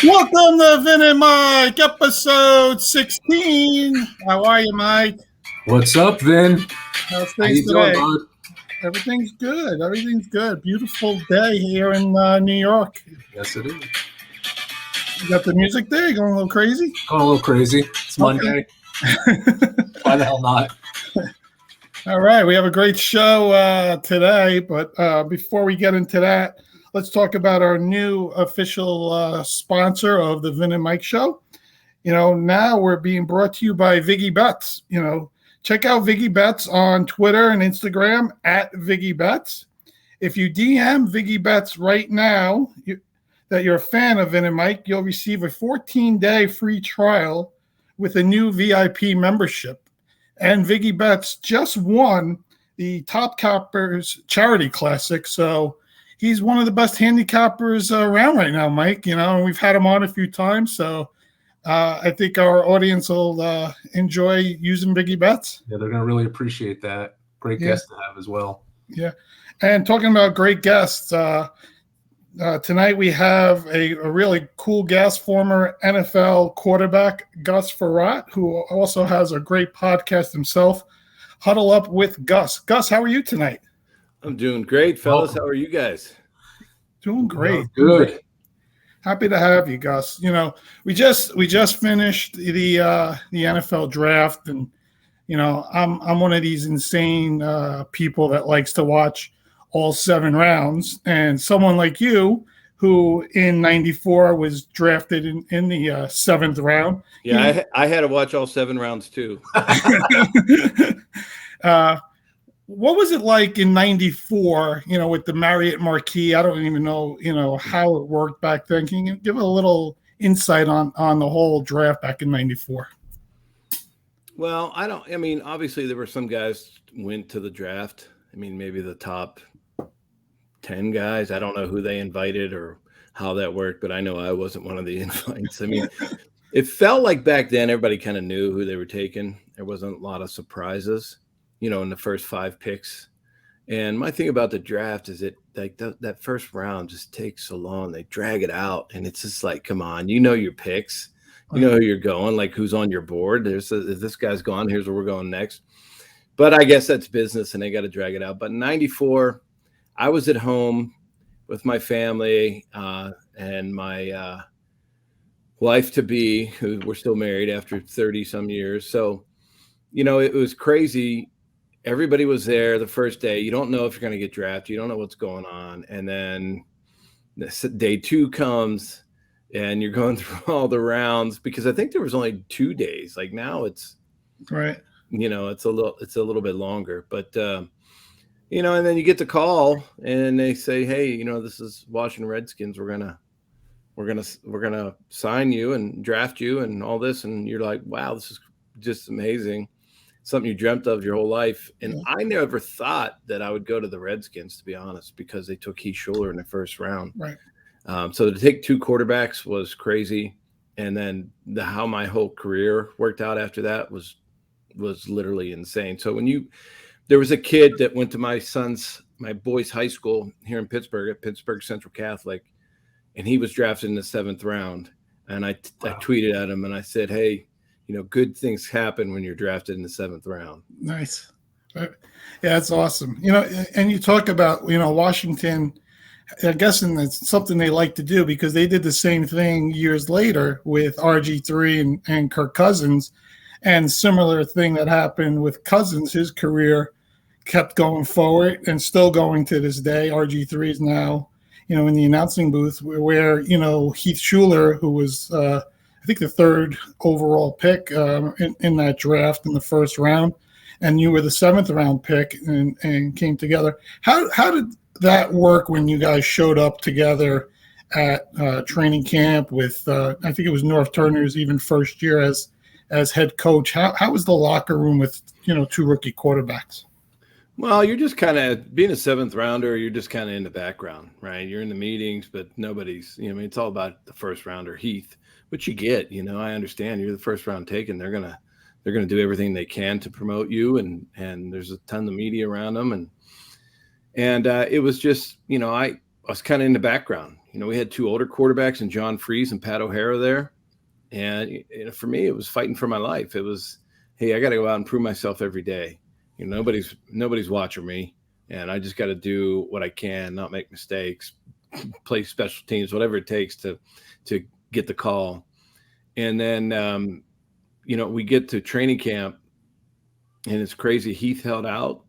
Welcome to Vin and Mike, episode 16. How are you, Mike? What's up, Vin? How's How things you doing, today? bud? Everything's good. Everything's good. Beautiful day here in New York. Yes, it is. You got the music there? You going a little crazy? Going a little crazy. It's Monday. Why the hell not? All right. We have a great show today, but before we get into that, let's talk about our new official sponsor of the Vin and Mike Show. You know, now we're being brought to you by Viggy Bets. You know, check out Viggy Bets on Twitter and Instagram at Viggy Bets. If you DM Viggy Bets right now that you're a fan of Vin and Mike, you'll receive a 14-day free trial with a new VIP membership. And Viggy Bets just won the Top Coppers Charity Classic, so he's one of the best handicappers around right now, Mike. You know, we've had him on a few times, so I think our audience will enjoy using Viggy Bets. Yeah, they're going to really appreciate that. Great guest to have as well. Yeah. And talking about great guests, tonight we have a really cool guest, former NFL quarterback Gus Frerotte, who also has a great podcast himself, Huddle Up with Gus. Gus, how are you tonight? I'm doing great, fellas. How are you guys? Doing great. Good. Happy to have you, Gus. You know, we just finished the NFL draft, and you know, I'm one of these insane people that likes to watch all 7 rounds. And someone like you, who in '94 was drafted in the 7th round. Yeah, I had to watch all 7 rounds too. What was it like in '94, you know, with the Marriott Marquis? I don't even know, you know, how it worked back then. Can you give a little insight on the whole draft back in '94? Well, I mean, obviously there were some guys went to the draft. I mean, maybe the top 10 guys. I don't know who they invited or how that worked, but I know I wasn't one of the invites. I mean, it felt like back then everybody kind of knew who they were taking. There wasn't a lot of surprises, you know, in the first 5 picks. And my thing about the draft is that first round just takes so long. They drag it out, and it's just like, come on, you know your picks. You know who you're going, like who's on your board. This guy's gone. Here's where we're going next. But I guess that's business, and they got to drag it out. But in '94, I was at home with my family and my wife-to-be, who we're still married after 30-some years. So, you know, it was crazy. Everybody was there the first day. You don't know if you're going to get drafted. You don't know what's going on. And then day 2 comes, and you're going through all the rounds, because I think there was only 2 days. Like now it's right. You know, it's a little bit longer, but you know, and then you get the call and they say, hey, you know, this is Washington Redskins. We're gonna sign you and draft you and all this. And you're like, wow, this is just amazing. Something you dreamt of your whole life. And yeah. I never thought that I would go to the Redskins, to be honest, because they took Heath Schuler in the first round. Right. So to take 2 quarterbacks was crazy. And then how my whole career worked out after that was literally insane. So there was a kid that went to my boy's high school here in Pittsburgh at Pittsburgh Central Catholic, and he was drafted in the 7th round. And I tweeted at him and I said, hey, you know, good things happen when you're drafted in the 7th round. Nice. Yeah, that's awesome. You know, and you talk about, you know, Washington, I guess, and it's something they like to do because they did the same thing years later with RG3 and Kirk Cousins. And similar thing that happened with Cousins, his career kept going forward and still going to this day. RG3 is now, you know, in the announcing booth where, you know, Heath Schuler, who was, I think, the 3rd overall pick in that draft in the first round, and you were the 7th round pick and came together. How did that work when you guys showed up together at training camp with, I think it was North Turner's even first year as head coach? How was the locker room with, you know, 2 rookie quarterbacks? Well, you're just kind of being a 7th rounder. You're just kind of in the background, right? You're in the meetings, but nobody's, you know, I mean, it's all about the first rounder, Heath, which you get, you know, I understand you're the first round taken. They're going to do everything they can to promote you. And there's a ton of media around them. And it was just, you know, I was kind of in the background. We had two older quarterbacks, and John Freeze and Pat O'Hara there. And for me, it was fighting for my life. It was, hey, I got to go out and prove myself every day. Nobody's watching me, and I just got to do what I can, not make mistakes, play special teams, whatever it takes to get the call. And then, we get to training camp, and it's crazy. Heath held out,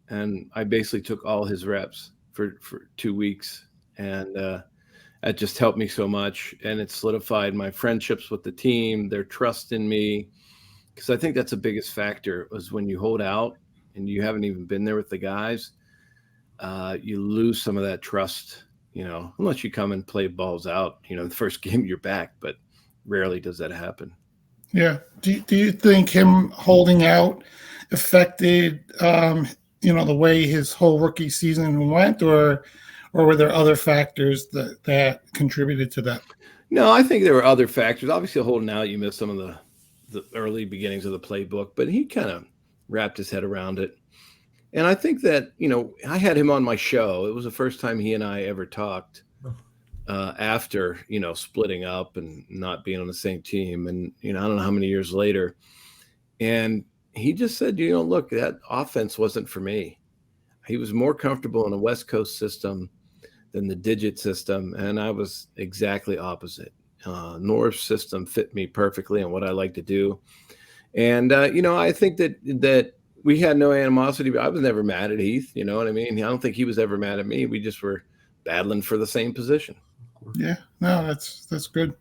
and I basically took all his reps for 2 weeks. And that just helped me so much. And it solidified my friendships with the team, their trust in me. Because I think that's the biggest factor, was when you hold out and you haven't even been there with the guys, you lose some of that trust, unless you come and play balls out, the first game you're back, but rarely does that happen. Yeah. Do you think him holding out affected, the way his whole rookie season went, or were there other factors that contributed to that? No, I think there were other factors. Obviously, holding out, you missed some of the early beginnings of the playbook, but he kind of wrapped his head around it. And I think that, I had him on my show. It was the first time he and I ever talked after, splitting up and not being on the same team. And, I don't know how many years later. And he just said, look, that offense wasn't for me. He was more comfortable in a West Coast system than the digit system. And I was exactly opposite. North system fit me perfectly and what I like to do. And, I think that we had no animosity, but I was never mad at Heath. You know what I mean? I don't think he was ever mad at me. We just were battling for the same position. Yeah, no, that's good.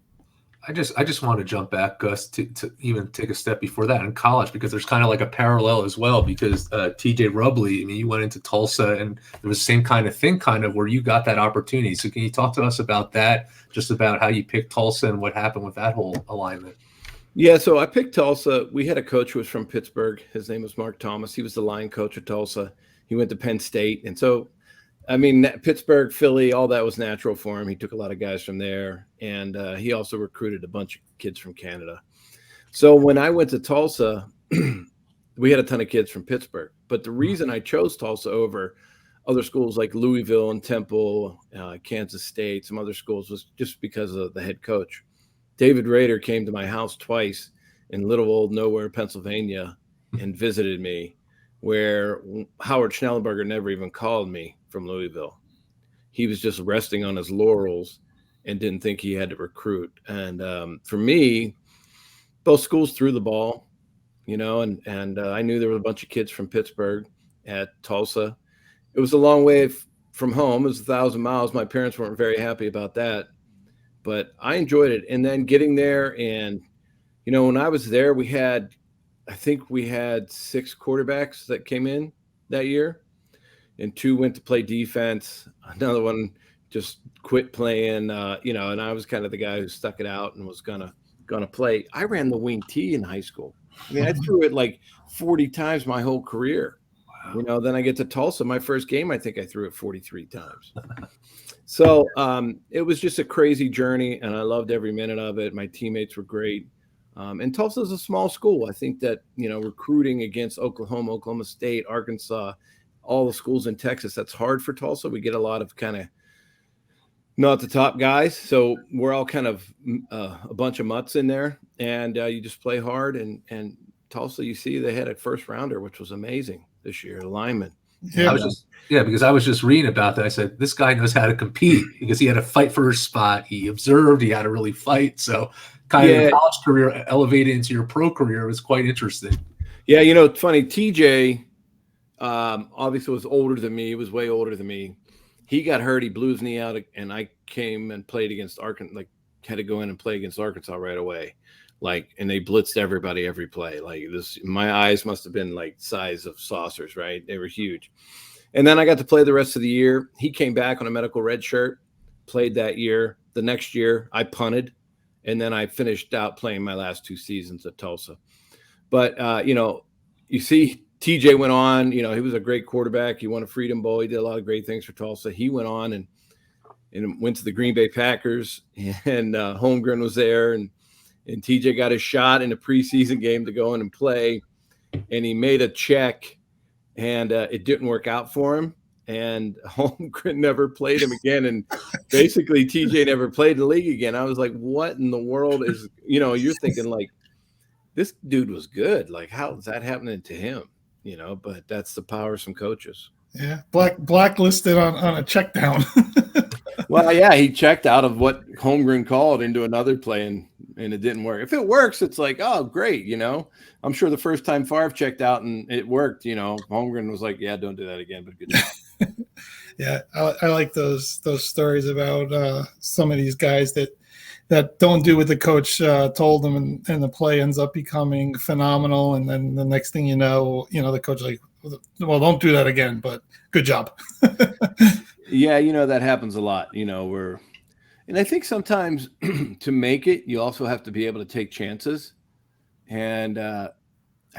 I just want to jump back, Gus, to even take a step before that in college, because there's kind of like a parallel as well, because TJ Rubley, you went into Tulsa and there was the same kind of thing, where you got that opportunity. So can you talk to us about that, just about how you picked Tulsa and what happened with that whole alignment? Yeah, so I picked Tulsa. We had a coach who was from Pittsburgh. His name was Mark Thomas. He was the line coach at Tulsa. He went to Penn State. And so, Pittsburgh, Philly, all that was natural for him. He took a lot of guys from there. And he also recruited a bunch of kids from Canada. So when I went to Tulsa, we had a ton of kids from Pittsburgh. But the reason I chose Tulsa over other schools like Louisville and Temple, Kansas State, some other schools, was just because of the head coach. David Rader came to my house twice in little old nowhere, Pennsylvania, and visited me, where Howard Schnellenberger never even called me from Louisville. He was just resting on his laurels and didn't think he had to recruit. And for me, both schools threw the ball, and I knew there were a bunch of kids from Pittsburgh at Tulsa. It was a long way from home. It was 1,000 miles. My parents weren't very happy about that. But I enjoyed it. And then getting there, and, when I was there, I think we had 6 quarterbacks that came in that year, and 2 went to play defense. Another one just quit playing, and I was kind of the guy who stuck it out and was gonna play. I ran the wing T in high school. I threw it like 40 times my whole career. Wow. Then I get to Tulsa. My first game, I think I threw it 43 times. So it was just a crazy journey, and I loved every minute of it. My teammates were great. And Tulsa is a small school. I think that, recruiting against Oklahoma, Oklahoma State, Arkansas, all the schools in Texas, that's hard for Tulsa. We get a lot of kind of not the top guys. So we're all kind of a bunch of mutts in there, and you just play hard. And Tulsa, you see, they had a first rounder, which was amazing this year, a lineman. Yeah, because I was just reading about that. I said, this guy knows how to compete, because he had to fight for his spot. He observed, he had to really fight. So kind of the college career elevated into your pro career was quite interesting. Yeah, it's funny. TJ obviously was older than me. He was way older than me. He got hurt. He blew his knee out, and I came and played against Arkansas, had to go in and play against Arkansas right away. And they blitzed everybody every play. My eyes must have been size of saucers, right? They were huge. And then I got to play the rest of the year. He came back on a medical red shirt, played that year. The next year I punted, and then I finished out playing my last 2 seasons at Tulsa. But, you see, TJ went on, he was a great quarterback. He won a Freedom Bowl. He did a lot of great things for Tulsa. He went on and went to the Green Bay Packers, and Holmgren was there, and TJ got a shot in a preseason game to go in and play, and he made a check, and it didn't work out for him. and Holmgren never played him again. And basically TJ never played in the league again. I was like, what in the world is, you're thinking like, this dude was good. Like, how is that happening to him? But that's the power of some coaches. Yeah. Blacklisted on a check down. Well, yeah, he checked out of what Holmgren called into another play, and it didn't work. If it works, it's like, oh, great. I'm sure the first time Favre checked out and it worked, Holmgren was like, yeah, don't do that again, but good job. Yeah, I like those stories about some of these guys that don't do what the coach told them, and the play ends up becoming phenomenal. And then the next thing the coach is like, well, don't do that again, but good job. Yeah, that happens a lot. And I think sometimes to make it, you also have to be able to take chances. And I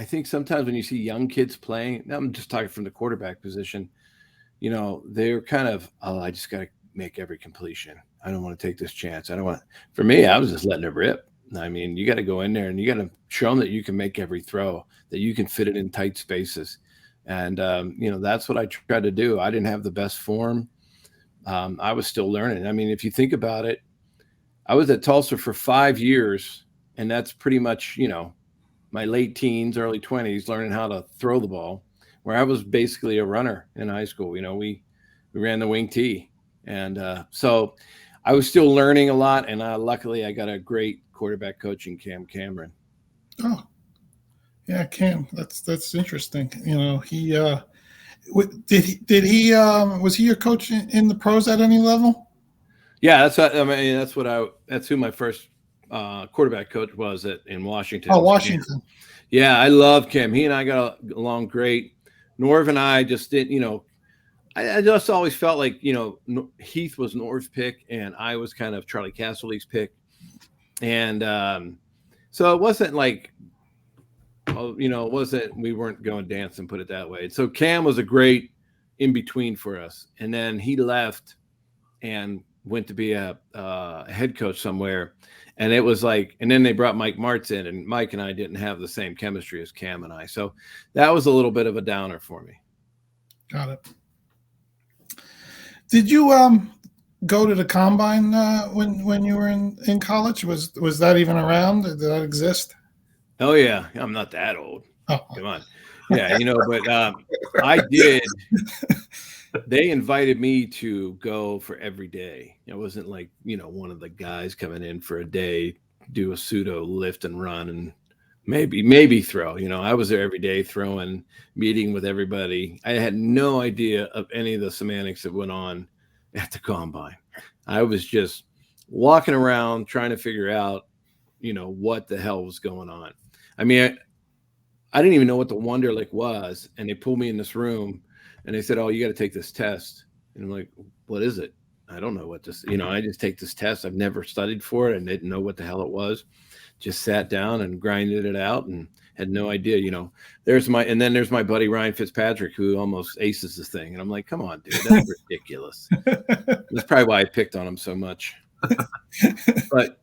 think sometimes when you see young kids playing, I'm just talking from the quarterback position, they're kind of, oh, I just got to make every completion. I don't want to take this chance. For me, I was just letting it rip. I mean, you got to go in there and you got to show them that you can make every throw, that you can fit it in tight spaces. And, that's what I tried to do. I didn't have the best form. I was still learning. I mean, if you think about it, I was at Tulsa for 5 years, and that's pretty much, my late teens, early 20s, learning how to throw the ball, where I was basically a runner in high school. We ran the wing tee. And so I was still learning a lot. And luckily I got a great quarterback coach in Cam Cameron. Oh, yeah, Cam. That's interesting. He was he your coach in the pros at any level? Yeah, that's who my first quarterback coach was in Washington. Oh, Washington. Yeah, I love Cam. He and I got along great. Norv and I just didn't, I just always felt like, Heath was Norv's pick and I was kind of Charlie Casserly's pick. And so it wasn't like, we weren't going dancing, put it that way. So Cam was a great in between for us. And then he left and went to be a head coach somewhere. And it was like, and then they brought Mike Martz in, and Mike and I didn't have the same chemistry as Cam and I. So that was a little bit of a downer for me. Got it. Did you go to the combine when you were in college? Was that even around? Did that exist? Oh yeah, I'm not that old. Oh. Come on. Yeah, but I did. They invited me to go for every day. It wasn't like, one of the guys coming in for a day, do a pseudo lift and run and maybe throw. I was there every day throwing, meeting with everybody. I had no idea of any of the semantics that went on at the combine. I was just walking around trying to figure out, what the hell was going on. I mean, I didn't even know what the Wonderlic was. And they pulled me in this room and they said, oh, you got to take this test. And I'm like, what is it? I don't know what this, I just take this test. I've never studied for it and didn't know what the hell it was. Just sat down and grinded it out and had no idea, there's my buddy Ryan Fitzpatrick, who almost aces this thing. And I'm like, come on, dude, that's ridiculous. That's probably why I picked on him so much. But,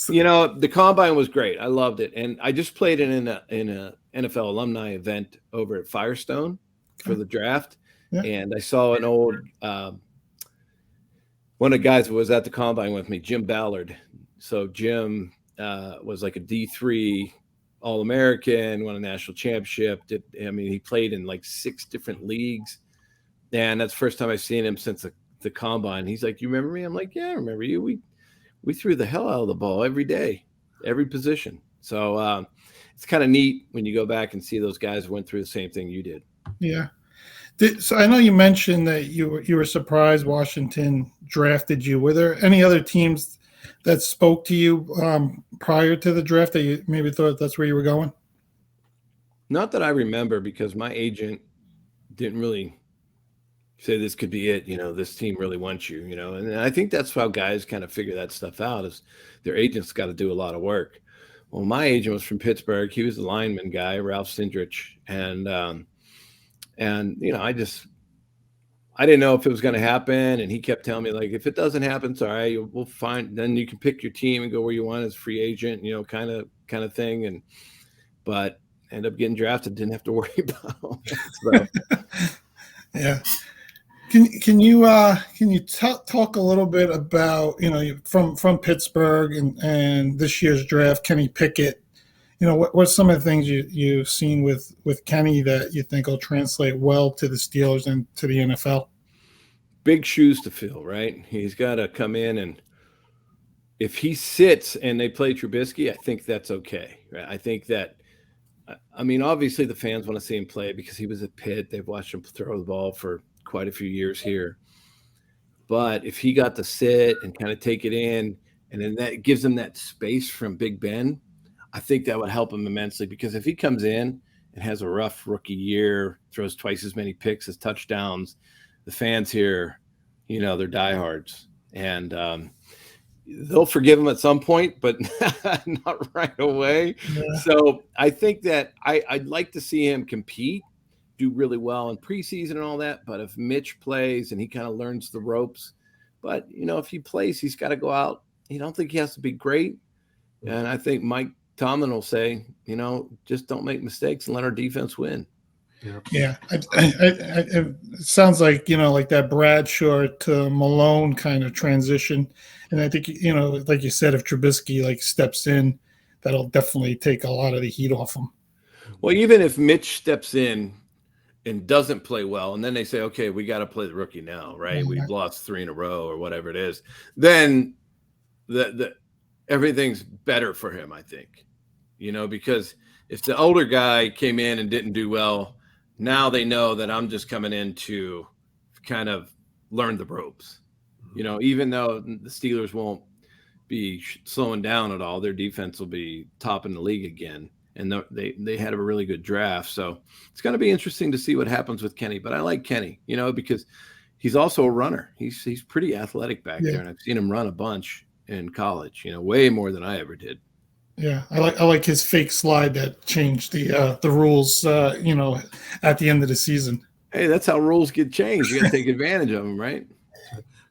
the combine was great. I loved it. And I just played in a NFL alumni event over at Firestone for the draft. Yeah. And I saw an old, one of the guys who was at the combine with me, Jim Ballard. So Jim was like a D3 All-American, won a national championship. He played in like 6 different leagues. And that's the first time I've seen him since the combine. He's like, you remember me? I'm like, yeah, I remember you. We threw the hell out of the ball every day, every position. So it's kind of neat when you go back and see those guys who went through the same thing you did. Yeah. So I know you mentioned that you were surprised Washington drafted you. Were there any other teams that spoke to you prior to the draft that you maybe thought that's where you were going? Not that I remember, because my agent didn't really say this could be it. This team really wants you, and I think that's how guys kind of figure that stuff out, is their agents got to do a lot of work. Well, my agent was from Pittsburgh. He was the lineman guy, Ralph Sindrich. And I didn't know if it was going to happen. And he kept telling me, like, if it doesn't happen, it's all right. We'll find, then you can pick your team and go where you want as a free agent, kind of thing. But end up getting drafted, didn't have to worry about it. So. Yeah. Can you talk a little bit about, from Pittsburgh and this year's draft, Kenny Pickett? What's some of the things you've seen with Kenny that you think will translate well to the Steelers and to the NFL? Big shoes to fill, right? He's got to come in, and if he sits and they play Trubisky, I think that's okay. Right? I think that, obviously the fans want to see him play because he was at Pitt. They've watched him throw the ball for quite a few years here. But if he got to sit and kind of take it in, and then that gives him that space from Big Ben, I think that would help him immensely, because if he comes in and has a rough rookie year, throws twice as many picks as touchdowns, the fans here, they're diehards. And they'll forgive him at some point, but not right away. Yeah. So I think that I'd like to see him compete, do really well in preseason and all that. But if Mitch plays and he kind of learns the ropes, but if he plays, he's got to go out. I don't think he has to be great. And I think Mike Tomlin will say, just don't make mistakes and let our defense win. Yeah. It sounds like, like that Bradshaw to Malone kind of transition. And I think, like you said, if Trubisky steps in, that'll definitely take a lot of the heat off him. Well, even if Mitch steps in and doesn't play well, and then they say, okay, we got to play the rookie now, right? Yeah. We've lost 3 in a row or whatever it is. Then the everything's better for him, I think, because if the older guy came in and didn't do well, now they know that I'm just coming in to kind of learn the ropes. Even though the Steelers won't be slowing down at all, their defense will be top in the league again. And they had a really good draft. So it's going to be interesting to see what happens with Kenny. But I like Kenny, because he's also a runner. He's pretty athletic back there. And I've seen him run a bunch in college, way more than I ever did. Yeah, I like his fake slide that changed the rules, at the end of the season. Hey, that's how rules get changed. You got to take advantage of them, right?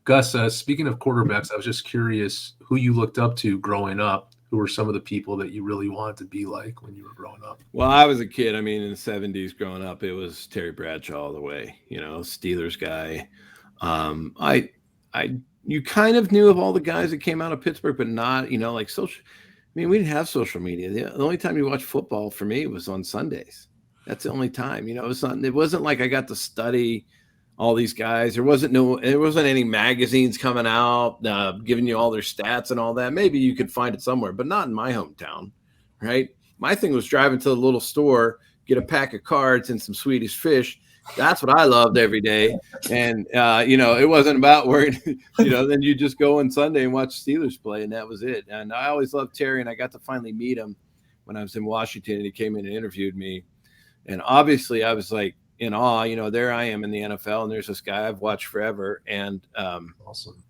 Gus, speaking of quarterbacks, I was just curious who you looked up to growing up. Who were some of the people that you really wanted to be like when you were growing up? Well, I was a kid. In the 70s growing up, it was Terry Bradshaw all the way, Steelers guy. You kind of knew of all the guys that came out of Pittsburgh, but not, like social. We didn't have social media. The only time you watched football for me was on Sundays. That's the only time, it wasn't like I got to study all these guys. There wasn't any magazines coming out giving you all their stats and all that. Maybe you could find it somewhere, but not in my hometown, right? My thing was driving to the little store, get a pack of cards and some Swedish fish. That's what I loved every day. And, it wasn't about worrying, then you just go on Sunday and watch Steelers play, and that was it. And I always loved Terry, and I got to finally meet him when I was in Washington, and he came in and interviewed me. And obviously I was like, in awe, there I am in the NFL, and there's this guy I've watched forever. And awesome.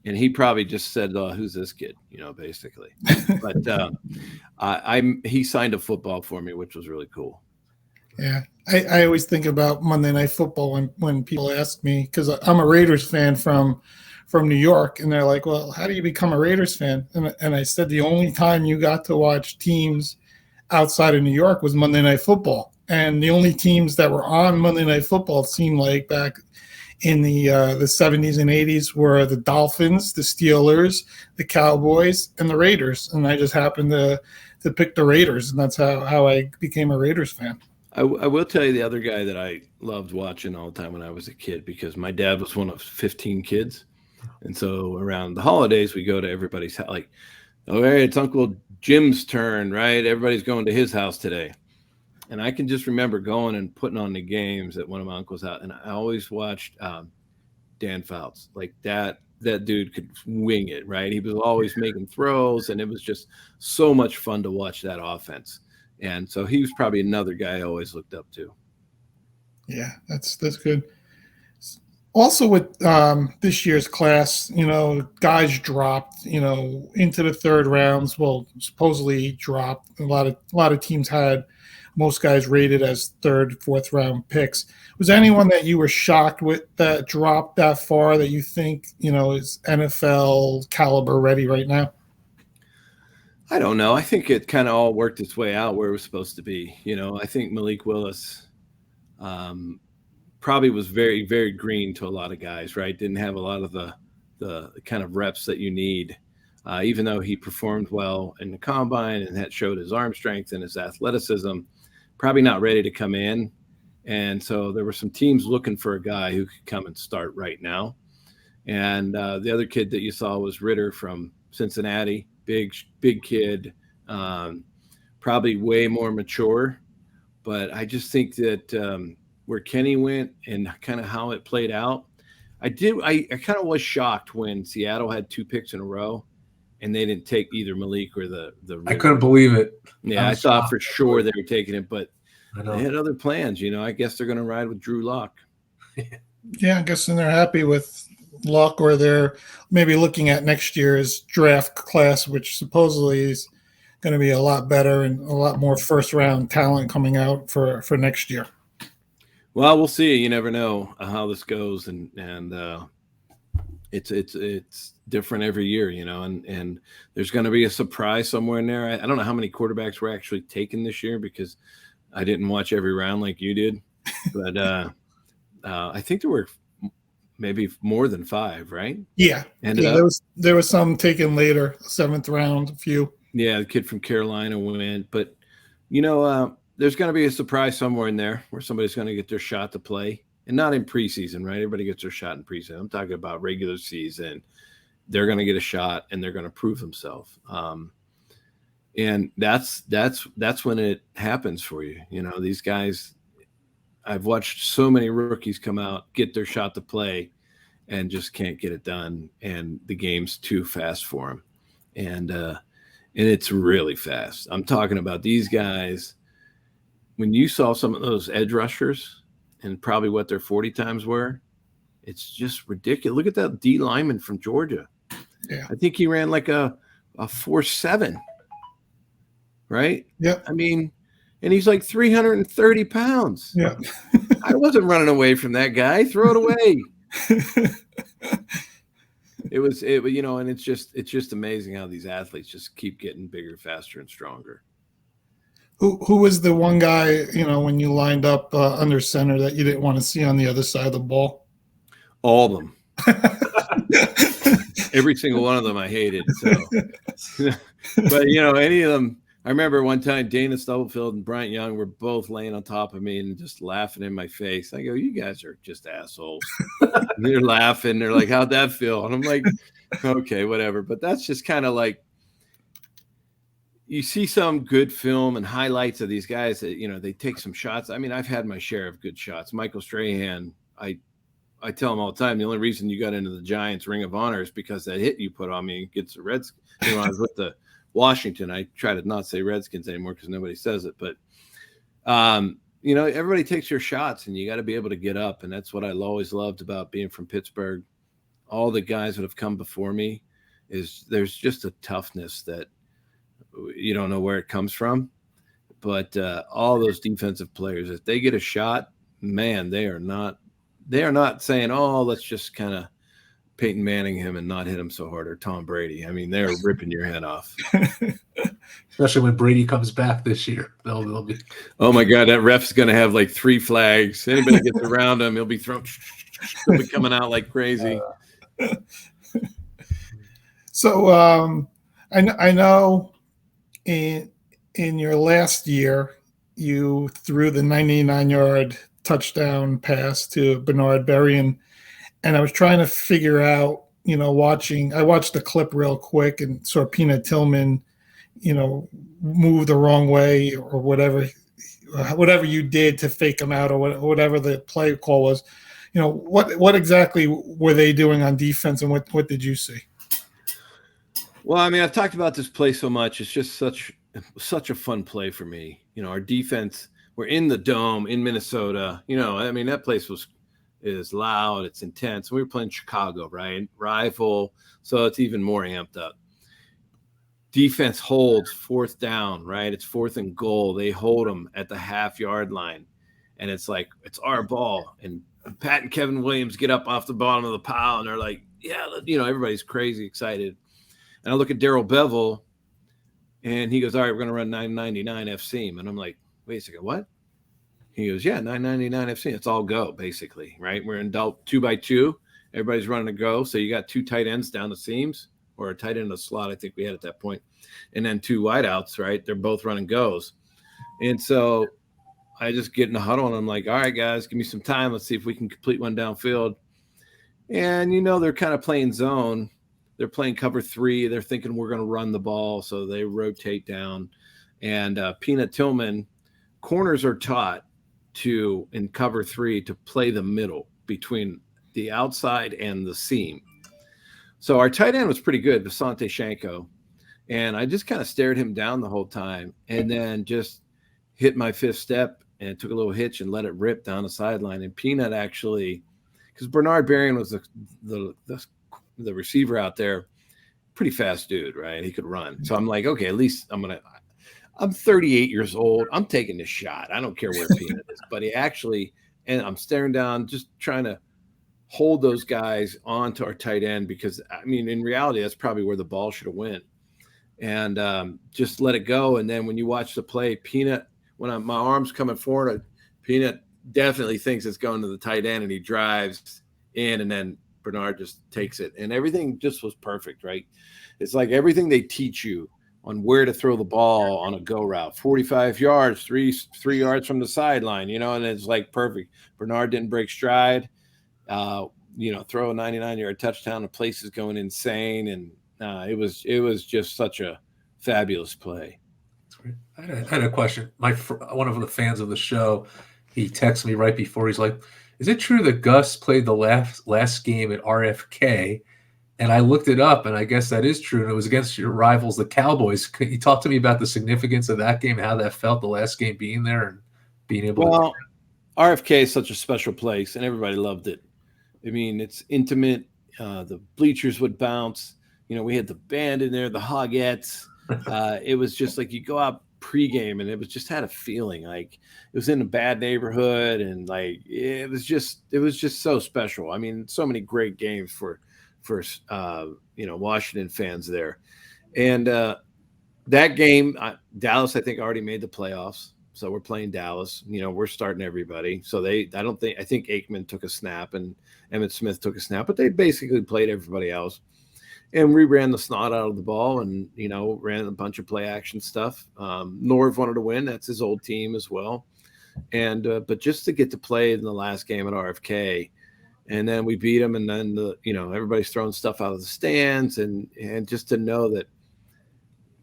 And he probably just said, who's this kid, basically. But he signed a football for me, which was really cool. Yeah. I always think about Monday Night Football when people ask me, because I'm a Raiders fan from New York, and they're like, well, how do you become a Raiders fan? And I said the only time you got to watch teams outside of New York was Monday Night Football. And the only teams that were on Monday Night Football, it seemed like back in the 70s and 80s, were the Dolphins, the Steelers, the Cowboys, and the Raiders. And I just happened to pick the Raiders, and that's how I became a Raiders fan. I will tell you the other guy that I loved watching all the time when I was a kid, because my dad was one of 15 kids. And so around the holidays, we go to everybody's house. Like, oh, hey, it's Uncle Jim's turn, right? Everybody's going to his house today. And I can just remember going and putting on the games at one of my uncle's house. And I always watched Dan Fouts. Like that dude could wing it, right? He was always making throws, and it was just so much fun to watch that offense. And so he was probably another guy I always looked up to. Yeah, that's good. Also with this year's class, guys dropped, into the third rounds. Well, supposedly dropped. A lot of teams had most guys rated as third, fourth round picks. Was there anyone that you were shocked with that dropped that far that you think, is NFL caliber ready right now? I don't know. I think it kind of all worked its way out where it was supposed to be. I think Malik Willis probably was very, very green to a lot of guys, right? Didn't have a lot of the kind of reps that you need, even though he performed well in the combine and that showed his arm strength and his athleticism, probably not ready to come in. And so there were some teams looking for a guy who could come and start right now. And the other kid that you saw was Ritter from Cincinnati, big kid, probably way more mature. But I just think that where Kenny went and kind of how it played out, I kind of was shocked when Seattle had 2 picks in a row and they didn't take either Malik or the I couldn't believe it. Yeah, I thought for sure they were taking it, but I know. they had other plans. I guess they're going to ride with Drew Lock. Yeah, I guess they're happy with Luck, or they're maybe looking at next year's draft class, which supposedly is going to be a lot better and a lot more first round talent coming out for next year. Well, we'll see. You never know how this goes, and it's different every year, and there's going to be a surprise somewhere in there. I don't know how many quarterbacks were actually taken this year because I didn't watch every round like you did, but I think there were maybe more than 5, right? Yeah. There was some taken later, 7th round, a few. Yeah, the kid from Carolina went, but there's going to be a surprise somewhere in there where somebody's going to get their shot to play, and not in preseason, right? Everybody gets their shot in preseason. I'm talking about regular season. They're going to get a shot and they're going to prove themselves. And that's when it happens for you. These guys, I've watched so many rookies come out, get their shot to play, and just can't get it done. And the game's too fast for them. And it's really fast. I'm talking about these guys. When you saw some of those edge rushers and probably what their 40 times were, it's just ridiculous. Look at that D lineman from Georgia. Yeah. I think he ran like a 4.7, right? Yeah. I mean, and he's like 330 pounds. Yeah. I wasn't running away from that guy. Throw it away. And it's just amazing how these athletes just keep getting bigger, faster, and stronger. Who was the one guy, when you lined up under center that you didn't want to see on the other side of the ball? All of them. Every single one of them I hated. So, but any of them. I remember one time Dana Stubblefield and Bryant Young were both laying on top of me and just laughing in my face. I go, "You guys are just assholes." They're laughing. They're like, "How'd that feel?" And I'm like, "Okay, whatever." But that's just kind of like, you see some good film and highlights of these guys that, they take some shots. I mean, I've had my share of good shots. Michael Strahan, I tell him all the time, the only reason you got into the Giants Ring of Honor is because that hit you put on me against the Redskins. When I was with the Washington, I try to not say Redskins anymore because nobody says it. But, everybody takes your shots and you got to be able to get up. And that's what I always loved about being from Pittsburgh. All the guys that have come before me is there's just a toughness that you don't know where it comes from. But all those defensive players, if they get a shot, man, they are not saying, "Oh, let's just kind of Peyton Manning him and not hit him so hard," or Tom Brady. I mean, they're ripping your head off. Especially when Brady comes back this year. They'll be. Oh my God, that ref's going to have like 3 flags. Anybody gets around him, he'll be he'll be coming out like crazy. So I know in your last year you threw the 99-yard touchdown pass to Bernard Berrien, and I was trying to figure out, I watched the clip real quick and saw Peanut Tillman, move the wrong way or whatever you did to fake him out or whatever the play call was. What exactly were they doing on defense, and what did you see? Well, I mean, I've talked about this play so much. It's just such a fun play for me. Our defense, we're in the Dome in Minnesota. That place is loud. It's intense. We were playing Chicago, right? Rival. So it's even more amped up. Defense holds 4th down, right? It's 4th and goal. They hold them at the half-yard line. And it's like, it's our ball. And Pat and Kevin Williams get up off the bottom of the pile, and they're like, yeah, everybody's crazy excited. And I look at Darrell Bevel, and he goes, "All right, we're going to run 999 F seam." And I'm like, "Wait a second, what?" He goes, yeah, $9.99 FC. It's all go, basically, right? We're in 2x2. Everybody's running a go. So you got 2 tight ends down the seams, or a tight end in the slot, I think we had at that point. And then 2 wideouts, right? They're both running goes. And so I just get in the huddle and I'm like, all right, guys, give me some time. Let's see if we can complete one downfield. And, they're kind of playing zone. They're playing cover 3. They're thinking we're going to run the ball. So they rotate down. And Peanut Tillman, corners are taught in cover 3 to play the middle between the outside and the seam. So our tight end was pretty good, Visante Shanko. And I just kind of stared him down the whole time and then just hit my 5th step and took a little hitch and let it rip down the sideline. And Peanut actually, because Bernard Berrien was the receiver out there, pretty fast dude, right? He could run. So I'm like, okay, at least I'm 38 years old. I'm taking this shot. I don't care where Peanut is. But he actually, and I'm staring down, just trying to hold those guys onto our tight end because, in reality, that's probably where the ball should have went. And just let it go. And then when you watch the play, Peanut, when my arm's coming forward, Peanut definitely thinks it's going to the tight end, and he drives in, and then Bernard just takes it. And everything just was perfect, right? It's like everything they teach you on where to throw the ball on a go route, 45 yards, three yards from the sideline, and it's like perfect. Bernard didn't break stride, throw a 99-yard touchdown. The place is going insane. And it was just such a fabulous play. I had a question. One of the fans of the show, he texted me right before. He's like, is it true that Gus played the last game at RFK? And I looked it up, and I guess that is true. And it was against your rivals, the Cowboys. Could you talk to me about the significance of that game, how that felt, the last game being there and being able to? RFK is such a special place, and everybody loved it. It's intimate. The bleachers would bounce. We had the band in there, the Hogettes. It was just like you go out pregame, and it was just had a feeling like it was in a bad neighborhood, and like it was just so special. So many great games for Washington fans there, and that game, Dallas I think already made the playoffs, so we're playing Dallas. We're starting everybody, so I think Aikman took a snap and Emmitt Smith took a snap, but they basically played everybody else. And we ran the snot out of the ball and, ran a bunch of play action stuff. Norv wanted to win. That's his old team as well. And but just to get to play in the last game at RFK, and then we beat them, and then everybody's throwing stuff out of the stands, and just to know that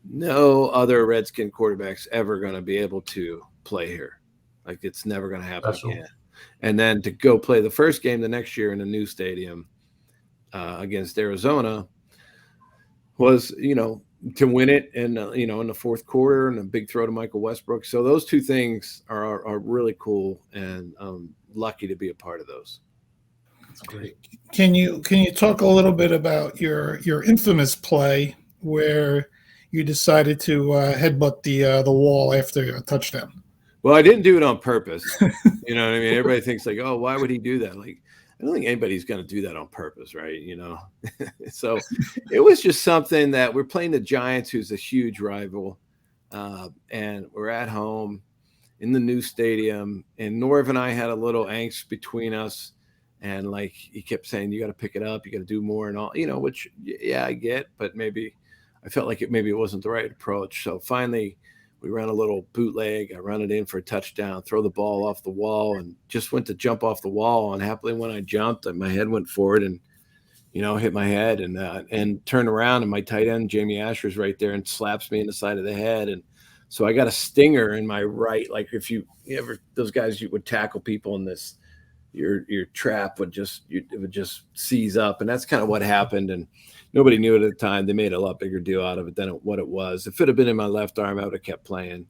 no other Redskin quarterback's ever going to be able to play here. Like, it's never going to happen again. And then to go play the first game the next year in a new stadium against Arizona was, to win it and, in the fourth quarter, and a big throw to Michael Westbrook. So those two things are really cool, and I'm lucky to be a part of those. That's great. Can you talk a little bit about your infamous play where you decided to headbutt the wall after a touchdown? Well, I didn't do it on purpose. You know what I mean? Everybody thinks like, oh, why would he do that? Like, I don't think anybody's going to do that on purpose, right? So it was just something that we're playing the Giants, who's a huge rival, and we're at home in the new stadium. And Norv and I had a little angst between us, and like he kept saying, "You got to pick it up, you got to do more," and all, which I get, but maybe I felt like it wasn't the right approach. So finally, we ran a little bootleg. I ran it in for a touchdown, throw the ball off the wall, and just went to jump off the wall. And happily, when I jumped, my head went forward and, hit my head and turned around. And my tight end, Jamie Asher's right there, and slaps me in the side of the head. And so I got a stinger in my right. Like if you ever, those guys, you would tackle people in this, your trap would just seize up. And that's kind of what happened. And nobody knew it at the time. They made a lot bigger deal out of it than what it was. If it had been in my left arm, I would have kept playing.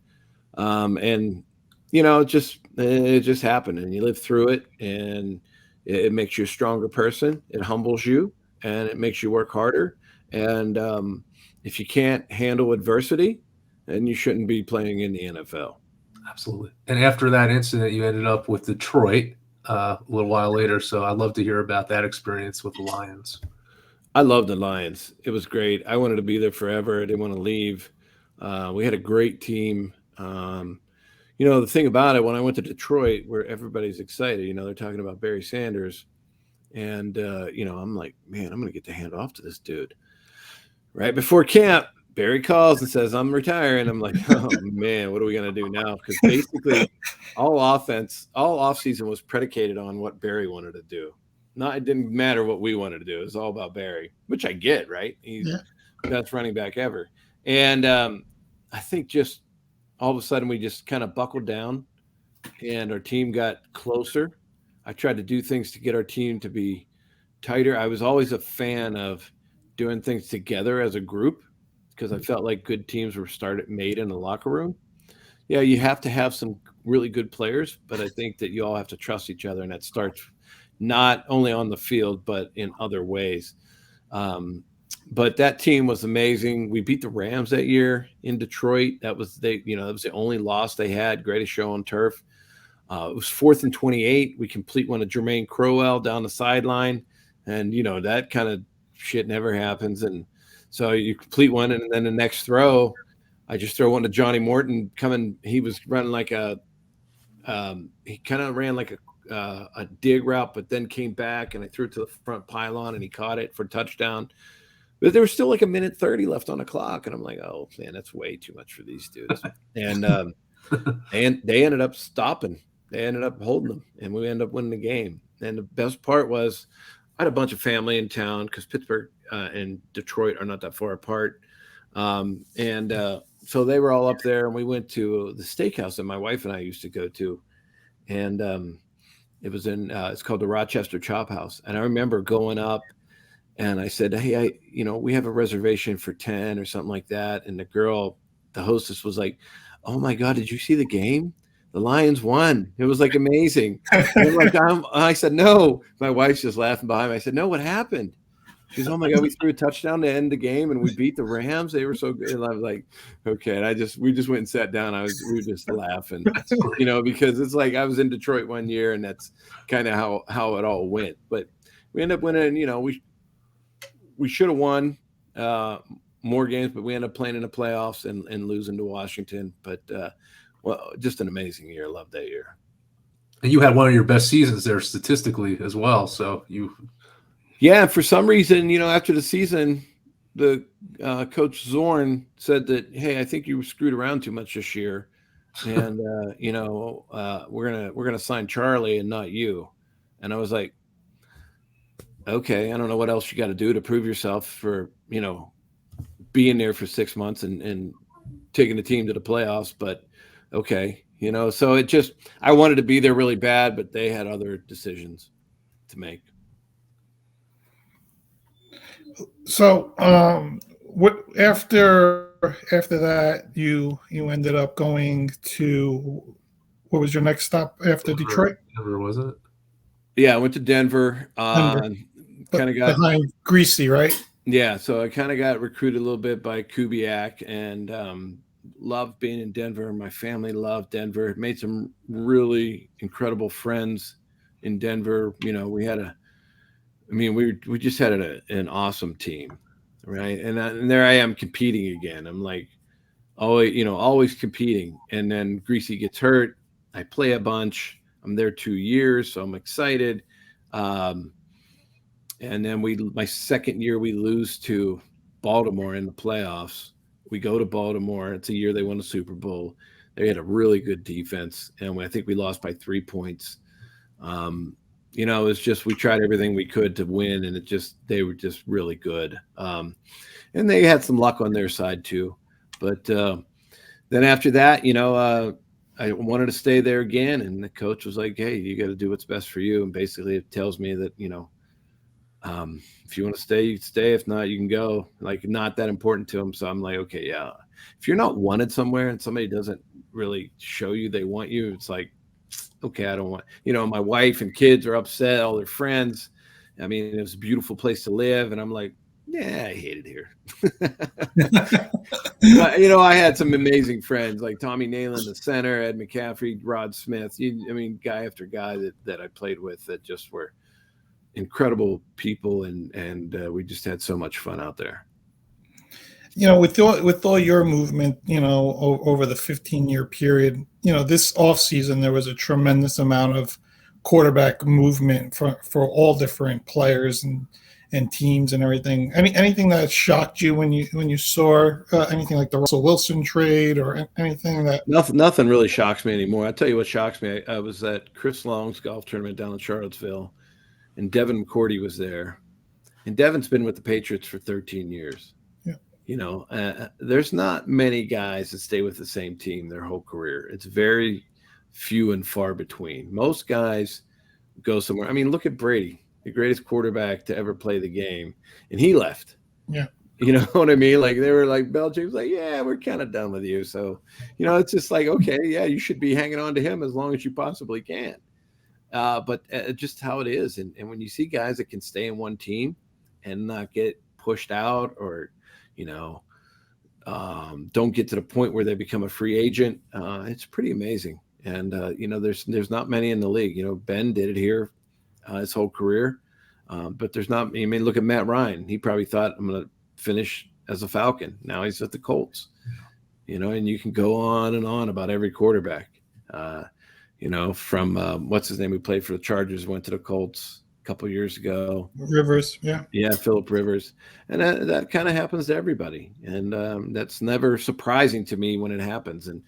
And it just happened, and you live through it, and it makes you a stronger person. It humbles you, and it makes you work harder. And if you can't handle adversity, then you shouldn't be playing in the NFL. Absolutely. And after that incident, you ended up with Detroit a little while later. So I'd love to hear about that experience with the Lions. I love the Lions. It was great. I wanted to be there forever. I didn't want to leave. We had a great team. The thing about it, when I went to Detroit, where everybody's excited, they're talking about Barry Sanders. And, I'm like, man, I'm going to get to hand off to this dude. Right before camp, Barry calls and says, I'm retiring. I'm like, oh, man, what are we going to do now? Because basically all offseason was predicated on what Barry wanted to do. It didn't matter what we wanted to do. It was all about Barry, which I get, right? He's the best running back ever. And I think just all of a sudden we just kind of buckled down and our team got closer. I tried to do things to get our team to be tighter. I was always a fan of doing things together as a group because I felt like good teams were made in the locker room. Yeah, you have to have some really good players, but I think that you all have to trust each other, and that starts not only on the field but in other ways. But that team was amazing. We beat the Rams that year in Detroit. That was that was the only loss they had. Greatest show on turf. It was 4th and 28. We complete one of Jermaine Crowell down the sideline, and that kind of shit never happens. And so you complete one, and then the next throw, I just throw one to Johnny Morton coming. He was running like he kind of ran like a dig route, but then came back, and I threw it to the front pylon, and he caught it for a touchdown. But there was still like 1:30 left on the clock, and I'm like, oh man, that's way too much for these dudes. And they ended up stopping. They ended up holding them, and we ended up winning the game. And the best part was I had a bunch of family in town because Pittsburgh and Detroit are not that far apart. So they were all up there, and we went to the steakhouse that my wife and I used to go to. And it was it's called the Rochester Chop House. And I remember going up, and I said, hey, we have a reservation for 10 or something like that. And the hostess was like, oh my God, did you see the game? The Lions won. It was like amazing. I said, no. My wife's just laughing behind me. I said, no, what happened? She's, oh my God, we threw a touchdown to end the game and we beat the Rams. They were so good. And I was like, okay. And we just went and sat down. We were just laughing, because it's like I was in Detroit one year, and that's kind of how it all went. But we ended up winning. We should have won more games, but we ended up playing in the playoffs and losing to Washington. But just an amazing year. Love that year. And you had one of your best seasons there statistically as well. So yeah, for some reason, after the season, the coach Zorn said that, hey, I think you screwed around too much this year, and we're gonna sign Charlie and not you. And I was like, okay, I don't know what else you got to do to prove yourself for being there for 6 months and taking the team to the playoffs, but okay, so it just, I wanted to be there really bad, but they had other decisions to make. So, what after that you ended up going to, what was your next stop after Detroit? Denver, was it? Yeah, I went to Denver. Kind of got behind Greasy, right? Yeah, so I kind of got recruited a little bit by Kubiak, and loved being in Denver. My family loved Denver. Made some really incredible friends in Denver. We just had an awesome team, right? And there I am competing again. I'm like, always competing. And then Greasy gets hurt. I play a bunch. I'm there 2 years, so I'm excited. And then my second year, we lose to Baltimore in the playoffs. We go to Baltimore. It's a year they won the Super Bowl. They had a really good defense, and I think we lost by 3 points. It was just, we tried everything we could to win, and they were just really good. And they had some luck on their side too. But then after that, I wanted to stay there again, and the coach was like, hey, you got to do what's best for you. And basically it tells me that, if you want to stay, you can stay. If not, you can go. Like, not that important to him. So I'm like, okay, yeah. If you're not wanted somewhere and somebody doesn't really show you they want you, it's like, okay, I don't want, my wife and kids are upset, all their friends. I mean, it was a beautiful place to live. And I'm like, yeah, I hate it here. But, I had some amazing friends like Tommy Nalen, the center, Ed McCaffrey, Rod Smith. Guy after guy that I played with that just were incredible people. And we just had so much fun out there. with all your movement, over the 15-year period, this offseason there was a tremendous amount of quarterback movement for all different players and teams and everything. Anything that shocked you when you saw anything like the Russell Wilson trade or anything that? Nothing really shocks me anymore. I'll tell you what shocks me. I was at Chris Long's golf tournament down in Charlottesville, and Devin McCourty was there. And Devin's been with the Patriots for 13 years. There's not many guys that stay with the same team their whole career. It's very few and far between. Most guys go somewhere. I mean, look at Brady, the greatest quarterback to ever play the game, and he left. Yeah. You know what I mean? Like, they were like, Belichick was like, yeah, we're kind of done with you. So, it's just like, okay, yeah, you should be hanging on to him as long as you possibly can. But just how it is. And when you see guys that can stay in one team and not get pushed out or, don't get to the point where they become a free agent, it's pretty amazing. And, there's not many in the league. Ben did it here his whole career, but there's not. I mean, look at Matt Ryan. He probably thought, I'm going to finish as a Falcon. Now he's at the Colts, and you can go on and on about every quarterback, from what's his name, who played for the Chargers, went to the Colts a couple years ago. Rivers, yeah, Phillip Rivers, and that kind of happens to everybody, and that's never surprising to me when it happens. And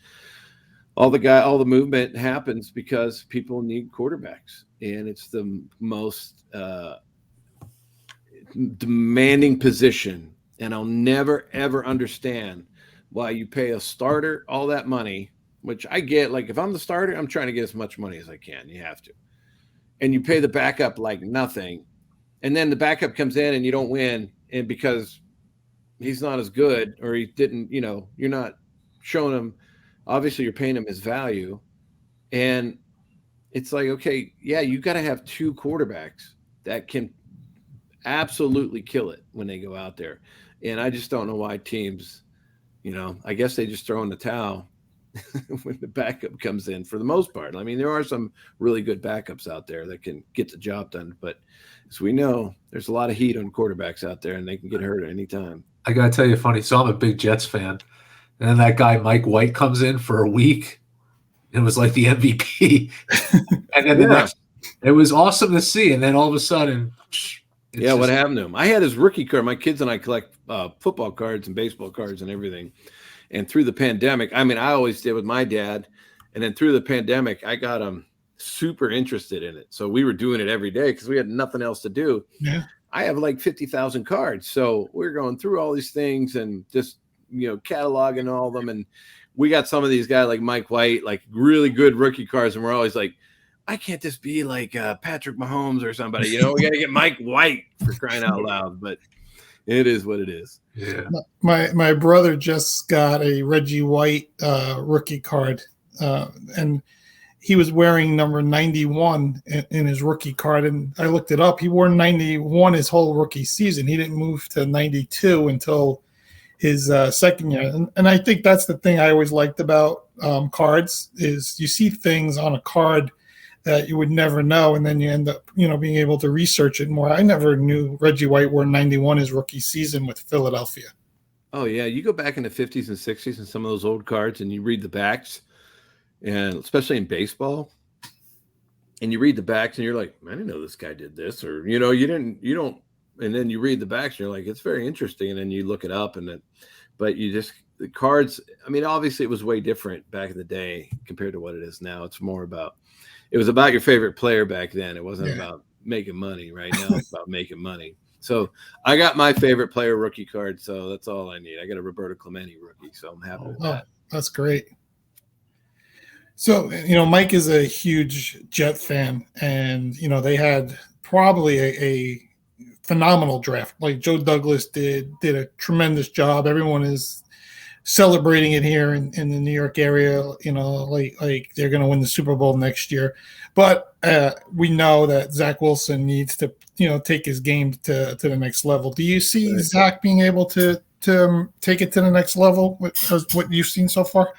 all the movement happens because people need quarterbacks, and it's the most demanding position. And I'll never ever understand why you pay a starter all that money, which I get. Like, if I'm the starter, I'm trying to get as much money as I can. You have to. And you pay the backup like nothing. And then the backup comes in and you don't win. And because he's not as good, or he didn't, you're not showing him, obviously you're paying him his value. And it's like, okay, yeah, you got to have two quarterbacks that can absolutely kill it when they go out there. And I just don't know why teams, I guess they just throw in the towel when the backup comes in for the most part. I mean, there are some really good backups out there that can get the job done, but as we know, there's a lot of heat on quarterbacks out there, and they can get hurt at any time. I got to tell you funny. So I'm a big Jets fan, and then that guy Mike White comes in for a week and was like the MVP. And then it was awesome to see. And then all of a sudden, what happened to him? I had his rookie card. My kids and I collect football cards and baseball cards and everything. And through the pandemic, I mean, I always did with my dad. And then through the pandemic, I got him super interested in it. So we were doing it every day because we had nothing else to do. Yeah. I have like 50,000 cards. So we're going through all these things and just, cataloging all of them. And we got some of these guys like Mike White, like really good rookie cards. And we're always like, I can't just be like Patrick Mahomes or somebody, we got to get Mike White, for crying out loud. But it is what it is. Yeah. My brother just got a Reggie White rookie card, and he was wearing number 91 in his rookie card. And I looked it up. He wore 91 his whole rookie season. He didn't move to 92 until his second year. And I think that's the thing I always liked about cards is you see things on a card that you would never know, and then you end up, being able to research it more. I never knew Reggie White wore 91 his rookie season with Philadelphia. Oh, yeah. You go back in the 50s and 60s and some of those old cards, and you read the backs, and especially in baseball, and you read the backs, and you're like, I didn't know this guy did this, or, you don't, and then you read the backs, and you're like, it's very interesting, and then you look it up, but the cards, I mean, obviously it was way different back in the day compared to what it is now. It's more about, it was about your favorite player back then. It wasn't about making money. Right now it's about making money. So I got my favorite player rookie card, so that's all I need. I got a Roberto Clemente rookie, so I'm happy with that. That's great. So, Mike is a huge Jet fan, and, they had probably a phenomenal draft. Like Joe Douglas did a tremendous job. Everyone is celebrating it here in the New York area, like they're going to win the Super Bowl next year. But we know that Zach Wilson needs to, take his game to the next level. Do you see Zach being able to take it to the next level with what you've seen so far?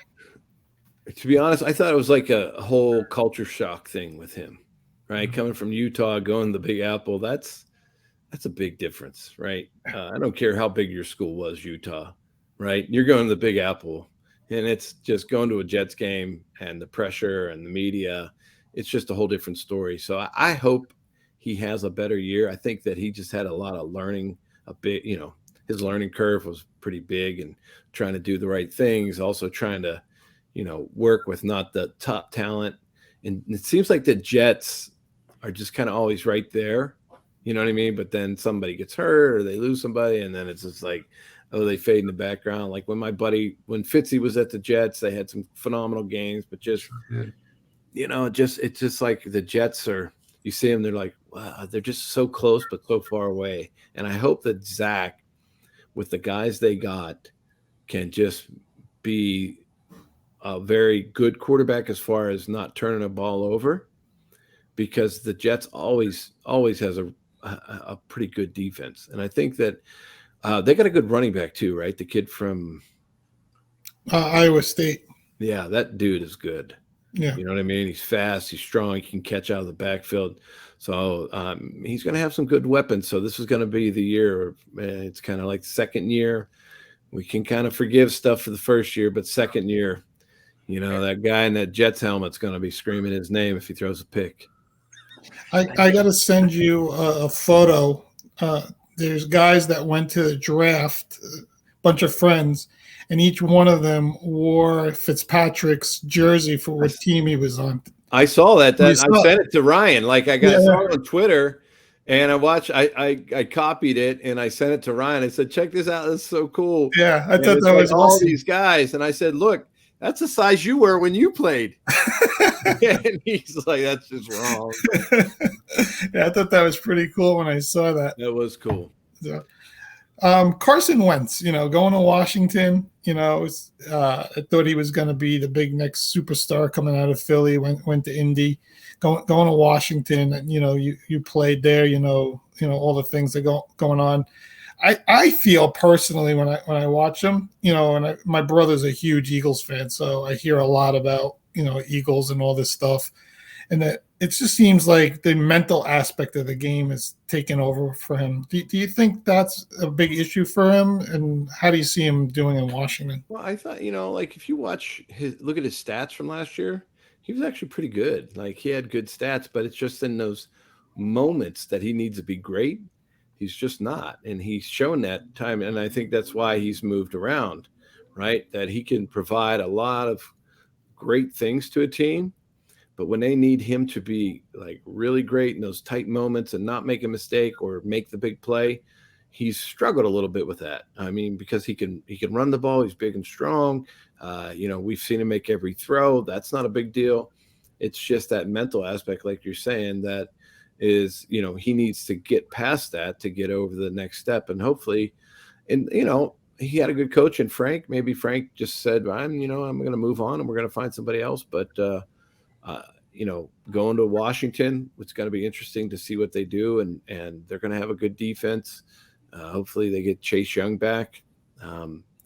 To be honest, I thought it was like a whole culture shock thing with him, right? Mm-hmm. Coming from Utah, going to the Big Apple, that's a big difference, right? I don't care how big your school was, Utah. right? You're going to the Big Apple, and it's just going to a Jets game and the pressure and the media. It's just a whole different story. So I hope he has a better year. I think that he just had a lot of learning, his learning curve was pretty big, and trying to do the right things, also trying to, work with not the top talent. And it seems like the Jets are just kind of always right there. You know what I mean? But then somebody gets hurt or they lose somebody, and then it's just like, oh, they fade in the background. Like when Fitzy was at the Jets, they had some phenomenal games, but just, it's just like the Jets are, you see them, they're like, wow, they're just so close, but so far away. And I hope that Zach, with the guys they got, can just be a very good quarterback as far as not turning a ball over, because the Jets always has a pretty good defense. And I think that they got a good running back too, right? The kid from Iowa State. Yeah, that dude is good. Yeah. You know what I mean? He's fast, he's strong, he can catch out of the backfield. So he's going to have some good weapons. So this is going to be the year. It's kind of like the second year. We can kind of forgive stuff for the first year, but second year, that guy in that Jets helmet's going to be screaming his name if he throws a pick. I got to send you a photo. There's guys that went to the draft, a bunch of friends, and each one of them wore Fitzpatrick's jersey for what team he was on. I saw that. I sent it to Ryan. Like saw it on Twitter, and I copied it and I sent it to Ryan. I said, "Check this out. This is so cool." Yeah, I thought that was all these guys, and I said, "Look, that's the size you were when you played." And he's like, "That's just wrong." Yeah, I thought that was pretty cool when I saw that. That was cool. So, Carson Wentz, going to Washington, I thought he was going to be the big next superstar coming out of Philly. Went to Indy, going to Washington, and you played there. All the things that going on. I feel personally when I watch him, and my brother's a huge Eagles fan, so I hear a lot about Eagles and all this stuff, and that it just seems like the mental aspect of the game is taking over for him. Do you think that's a big issue for him, and how do you see him doing in Washington? Well, I thought like if you look at his stats from last year, he was actually pretty good. Like he had good stats, but it's just in those moments that he needs to be great, he's just not. And he's shown that time. And I think that's why he's moved around, right? That he can provide a lot of great things to a team. But when they need him to be like really great in those tight moments and not make a mistake or make the big play, he's struggled a little bit with that. I mean, because he can run the ball. He's big and strong. We've seen him make every throw. That's not a big deal. It's just that mental aspect, like you're saying, that is, he needs to get past that to get over the next step. And hopefully, he had a good coach in Frank. Maybe Frank just said, I'm going to move on and we're going to find somebody else. But, going to Washington, it's going to be interesting to see what they do. And they're going to have a good defense. Hopefully they get Chase Young back.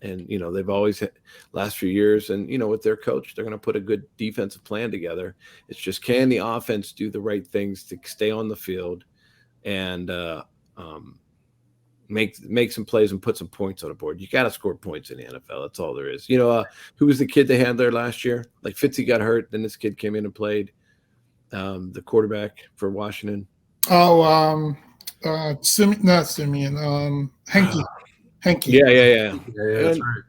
They've always had last few years and, with their coach, they're going to put a good defensive plan together. It's just, can the offense do the right things to stay on the field and make some plays and put some points on the board? You got to score points in the NFL. That's all there is. Who was the kid they had there last year? Like Fitzy got hurt. Then this kid came in and played the quarterback for Washington. Oh, not Simeon. Henke. Yeah. That's right.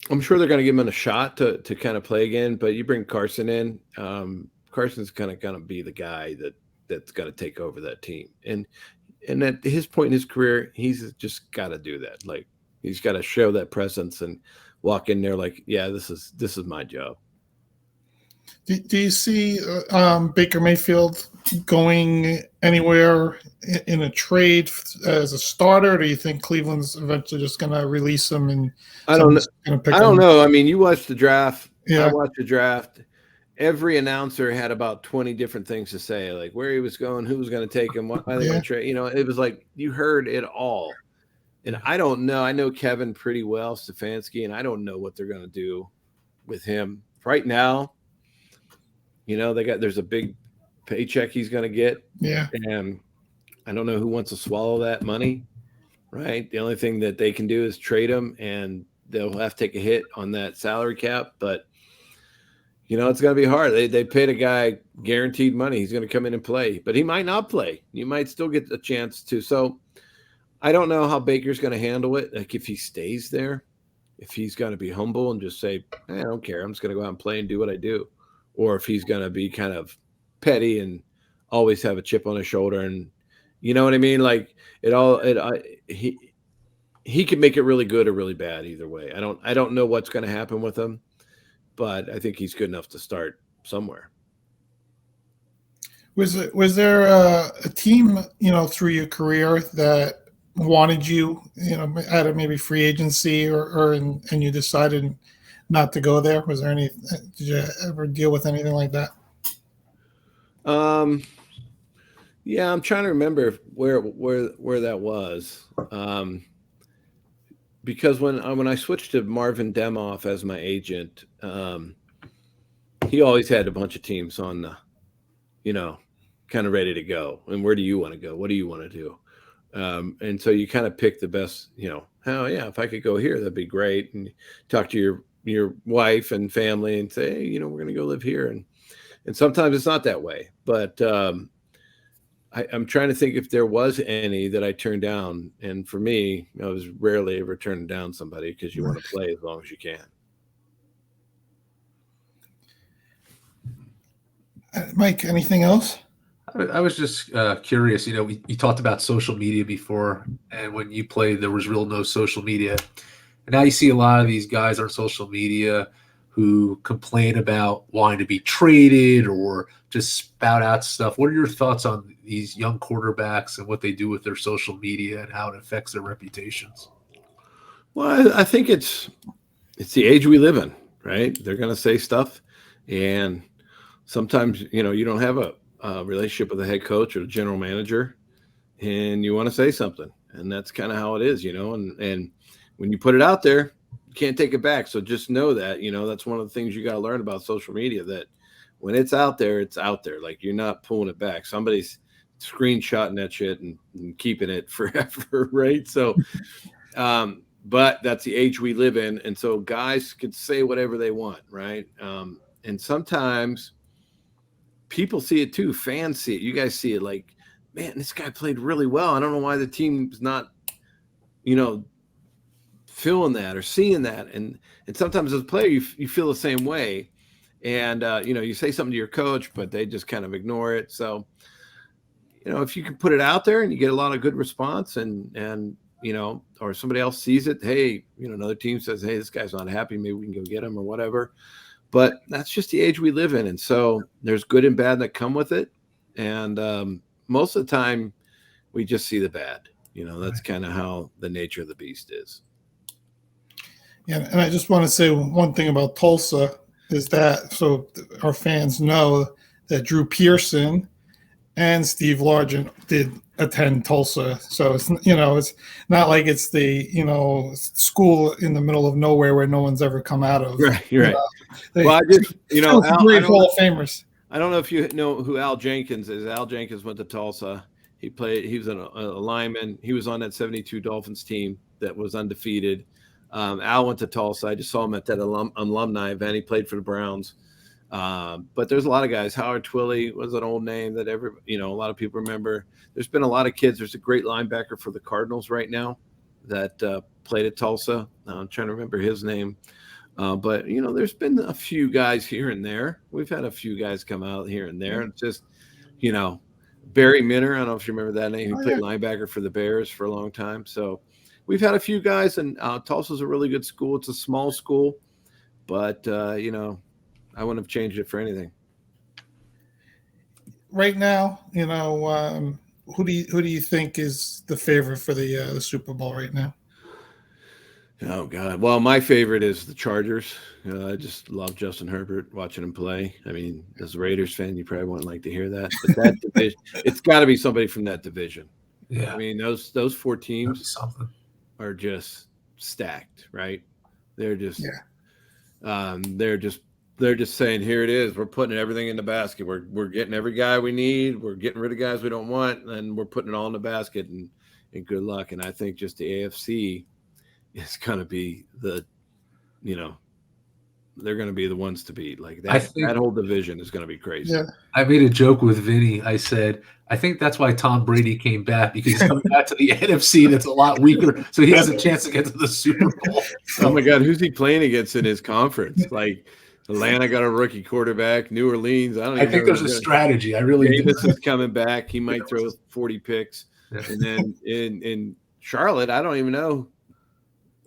I'm sure they're going to give him a shot to kind of play again, but you bring Carson in. Carson's kind of going to be the guy that's got to take over that team. And at his point in his career, he's just got to do that. Like he's got to show that presence and walk in there like, yeah, this is my job. Do you see Baker Mayfield going anywhere in a trade as a starter? Or do you think Cleveland's eventually just going to release him? And I don't know. I mean, you watched the draft. Yeah. I watched the draft. Every announcer had about 20 different things to say, like where he was going, who was going to take him, why they going to trade. It was like you heard it all. And I don't know. I know Kevin pretty well, Stefanski, and I don't know what they're going to do with him right now. There's a big paycheck he's going to get. Yeah. And I don't know who wants to swallow that money. right? The only thing that they can do is trade him, and they'll have to take a hit on that salary cap. But it's going to be hard. They paid a guy guaranteed money. He's going to come in and play, but he might not play. You might still get a chance to. So I don't know how Baker's going to handle it. Like if he stays there, if he's going to be humble and just say, I don't care, I'm just going to go out and play and do what I do. Or if he's going to be kind of petty and always have a chip on his shoulder. And you know what I mean? Like he can make it really good or really bad either way. I don't know what's going to happen with him, but I think he's good enough to start somewhere. Was there a team, through your career that wanted you, out of maybe free agency and you decided not to go there? Was there any? Did you ever deal with anything like that? Yeah, I'm trying to remember where that was. Because when I switched to Marvin Demoff as my agent, he always had a bunch of teams on the, kind of ready to go. And where do you want to go? What do you want to do? And so you kind of pick the best, if I could go here, that'd be great. And talk to your wife and family and say, hey, we're going to go live here. And sometimes it's not that way, but I'm trying to think if there was any that I turned down. And for me, I was rarely ever turning down somebody because you want to play as long as you can. Mike, anything else? I was just curious. You talked about social media before, and when you played, there was no social media. And now you see a lot of these guys on social media who complain about wanting to be traded or just spout out stuff. What are your thoughts on these young quarterbacks and what they do with their social media and how it affects their reputations? Well, I think it's the age we live in, right? They're going to say stuff, and sometimes you don't have a relationship with the head coach or the general manager, and you want to say something, and that's kind of how it is, and when you put it out there, you can't take it back. So just know that, that's one of the things you got to learn about social media, that when it's out there, it's out there. Like you're not pulling it back. Somebody's screenshotting that shit and keeping it forever. Right. So, but that's the age we live in. And so guys can say whatever they want. Right. And sometimes people see it too. Fans see it. You guys see it like, man, this guy played really well. I don't know why the team's not, feeling that or seeing that. And sometimes as a player, you feel the same way. And, you say something to your coach, but they just kind of ignore it. So, if you can put it out there and you get a lot of good response and or somebody else sees it, hey, another team says, hey, this guy's not happy. Maybe we can go get him or whatever. But that's just the age we live in. And so there's good and bad that come with it. And most of the time we just see the bad, that's kind of how the nature of the beast is. Yeah, and I just want to say one thing about Tulsa is that so our fans know that Drew Pearson and Steve Largent did attend Tulsa. So it's it's not like it's the school in the middle of nowhere where no one's ever come out of. Right. Well, I just great Hall of Famers. I don't know if you know who Al Jenkins is. Al Jenkins went to Tulsa. He was a lineman. He was on that 72 Dolphins team that was undefeated. Al went to Tulsa. I just saw him at that alumni event. He played for the Browns. But there's a lot of guys. Howard Twilley was an old name that a lot of people remember. There's been a lot of kids. There's a great linebacker for the Cardinals right now that played at Tulsa. I'm trying to remember his name. But there's been a few guys here and there. We've had a few guys come out here and there. It's just, Barry Minner. I don't know if you remember that name. He played linebacker for the Bears for a long time. So we've had a few guys, and Tulsa's a really good school. It's a small school, but I wouldn't have changed it for anything. Right now, who do you think is the favorite for the Super Bowl right now? Oh God! Well, my favorite is the Chargers. I just love Justin Herbert, watching him play. I mean, as a Raiders fan, you probably wouldn't like to hear that, but that division, it's got to be somebody from that division. Yeah, I mean those four teams are just stacked, right? They're just they're just saying, here it is. We're putting everything in the basket. We're getting every guy we need. We're getting rid of guys we don't want, and we're putting it all in the basket. And and good luck. And I think just the AFC is going to be they're going to be the ones to beat. Like that whole division is going to be crazy. Yeah. I made a joke with Vinny. I said, I think that's why Tom Brady came back, because he's coming back to the NFC that's a lot weaker, so he has a chance to get to the Super Bowl. Oh my God, who's he playing against in his conference? Like Atlanta got a rookie quarterback, New Orleans. I think there's a strategy. I really Davis is coming back. He might throw 40 picks. Yeah. And then in Charlotte, I don't even know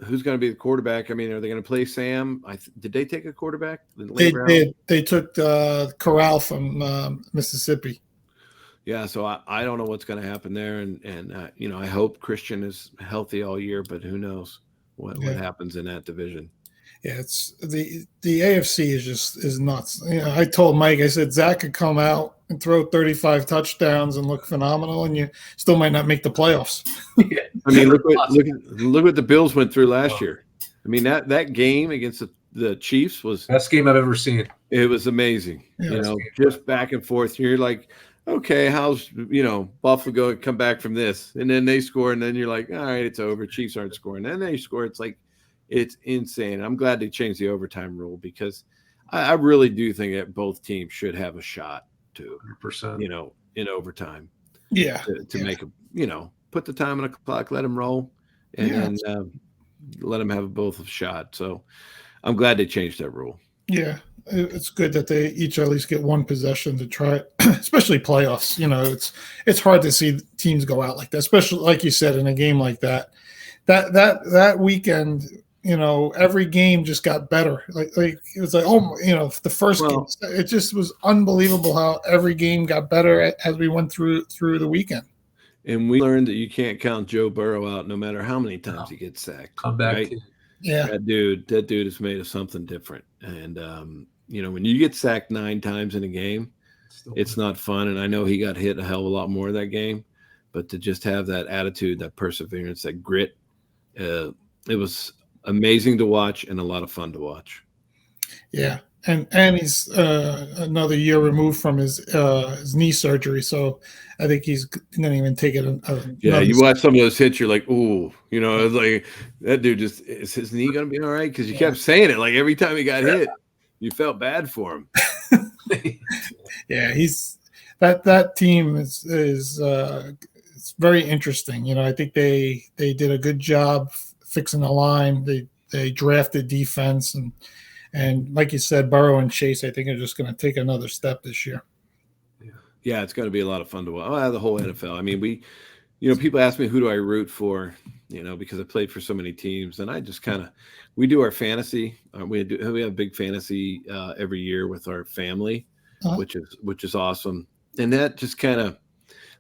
who's going to be the quarterback. I mean, are they going to play Sam? Did they take a quarterback? They took Corral from Mississippi. Yeah, so I don't know what's going to happen there, and I hope Christian is healthy all year, but who knows what happens in that division. Yeah, it's the AFC is nuts. I told Mike, I said Zach could come out and throw 35 touchdowns and look phenomenal, and you still might not make the playoffs. Yeah. I mean, look what the Bills went through last year. I mean, that game against the Chiefs was best game I've ever seen. It was amazing. Yeah, just back and forth. You're like, okay, how's Buffalo going to come back from this? And then they score, and then you're like, all right, it's over. Chiefs aren't scoring. And then they score. It's like, it's insane. I'm glad they changed the overtime rule, because I really do think that both teams should have a shot to, 100%. In overtime. Yeah. To make put the time on the clock, let them roll, and then let them have both a shot. So I'm glad they changed that rule. Yeah. It's good that they each at least get one possession to try it, especially playoffs. It's hard to see teams go out like that, especially like you said, in a game like that. That weekend, every game just got better. Like it was like, the first game, it just was unbelievable how every game got better as we went through the weekend. And we learned that you can't count Joe Burrow out no matter how many times he gets sacked. Come back. Right? Yeah. That dude is made of something different. And, when you get sacked 9 times in a game, it's not fun. And I know he got hit a hell of a lot more that game, but to just have that attitude, that perseverance, that grit, it was amazing to watch and a lot of fun to watch. Yeah. And he's another year removed from his knee surgery, so I think he's going to even take it. You watch some of those hits, you're like, ooh, it's like that dude is his knee going to be all right? Because you kept saying it, like every time he got hit, you felt bad for him. Yeah, he's that team is it's very interesting. I think they did a good job fixing the line. They drafted defense and like you said, Burrow and Chase, I think, are just going to take another step this year. Yeah, it's going to be a lot of fun to watch. The whole NFL. I mean, people ask me, who do I root for, because I played for so many teams. And I just we do our fantasy. We have big fantasy every year with our family, which is awesome. And that just kind of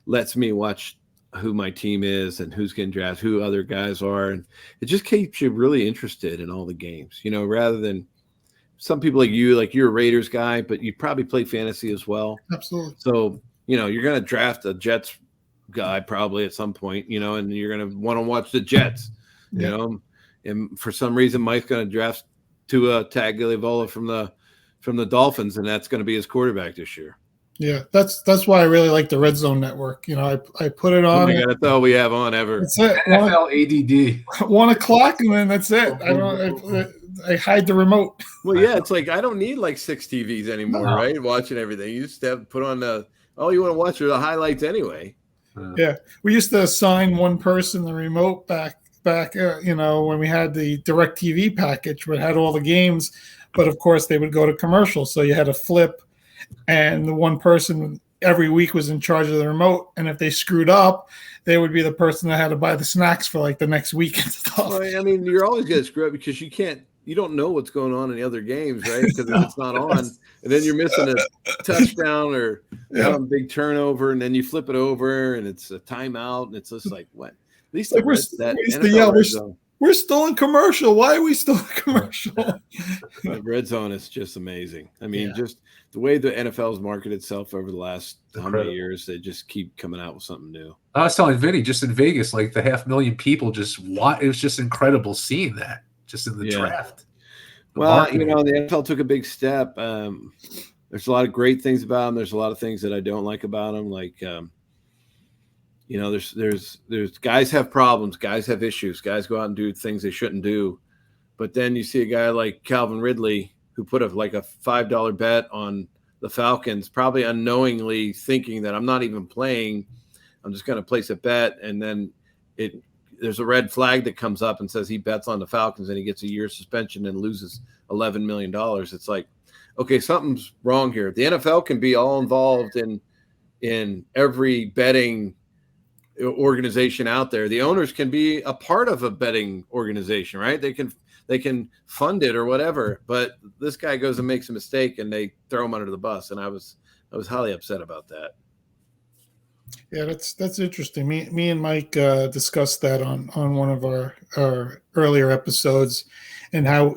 lets me watch who my team is and who's getting drafted, who other guys are. And it just keeps you really interested in all the games, rather than some people like you're a Raiders guy, but you probably play fantasy as well. Absolutely. So, you're going to draft a Jets guy probably at some point, and you're going to want to watch the Jets, and for some reason, Mike's going to draft Tua Tagovailoa from the Dolphins, and that's going to be his quarterback this year. Yeah, that's why I really like the Red Zone Network. I put it on. Oh my God, that's all we have on ever. That's it. NFL ADD. 1 o'clock, and then that's it. I hide the remote. Well, yeah, it's like I don't need like 6 TVs anymore, right? Watching everything. You just have to put on all you want to watch are the highlights anyway. Yeah, we used to assign one person the remote back when we had the DirecTV package, where it had all the games, but of course they would go to commercials, so you had to flip. And the one person every week was in charge of the remote. And if they screwed up, they would be the person that had to buy the snacks for like the next week and stuff. Well, I mean, you're always going to screw up because you don't know what's going on in the other games, right? Because if it's not on, and then you're missing a touchdown or a big turnover, and then you flip it over and it's a timeout. And it's just like, what? At least like we're still in commercial. Why are we still in commercial? The Red Zone is just amazing. I mean, just the way the NFL's marketed itself over the last how many years, they just keep coming out with something new. I was telling Vinny, just in Vegas, like the 500,000 people it was just incredible seeing that just in the draft. Well, the NFL took a big step. There's a lot of great things about them. There's a lot of things that I don't like about them. Like, there's guys have problems, guys have issues, guys go out and do things they shouldn't do. But then you see a guy like Calvin Ridley who put a $5 bet on the Falcons, probably unknowingly thinking that I'm not even playing. I'm just going to place a bet. And then there's a red flag that comes up and says he bets on the Falcons and he gets a year suspension and loses $11 million. It's like, okay, something's wrong here. The NFL can be all involved in every betting organization out there. The owners can be a part of a betting organization, right? They can fund it or whatever, but this guy goes and makes a mistake and they throw him under the bus. And I was highly upset about that. Yeah, that's interesting. Me and Mike discussed that on one of our earlier episodes, and how,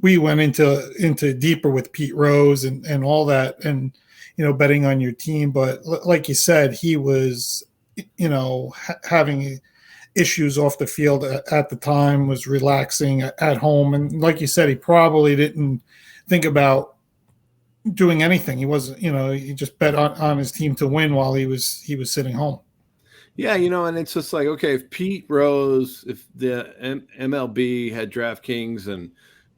we went into deeper with Pete Rose and all that, and, betting on your team. But like you said, he was, having issues off the field at the time, was relaxing at home. And like you said, he probably didn't think about doing anything. He wasn't, he just bet on his team to win while he was sitting home. Yeah, and it's just like, okay, if Pete Rose, if the MLB had DraftKings and